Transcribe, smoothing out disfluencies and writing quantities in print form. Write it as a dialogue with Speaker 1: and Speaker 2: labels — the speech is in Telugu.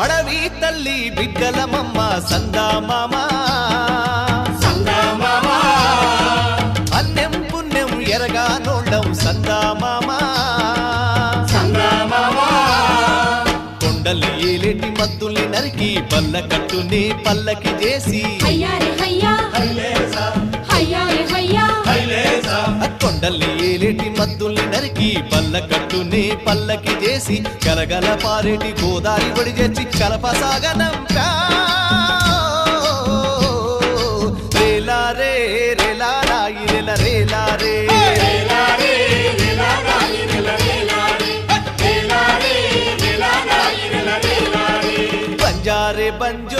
Speaker 1: అడవి తల్లి బిడ్డలమమ్మ సందామామ అన్నెం పుణ్యం ఎరగా నోళ్ళం సందామామ కొండలు ఏలేటి మద్దుల్ని నరికి పల్ల కట్టుని పల్లకి చేసి కొండల్ని ఏలేటి మద్దుల్ని నరికి పల్ల కట్టుని పల్లకి చేసి కలగల పారేటి గోదారి ఒడి చేసి కలపసాగనంపా రేలా రే రేలా రాయి రేల రేలా రే బంజారే బంజో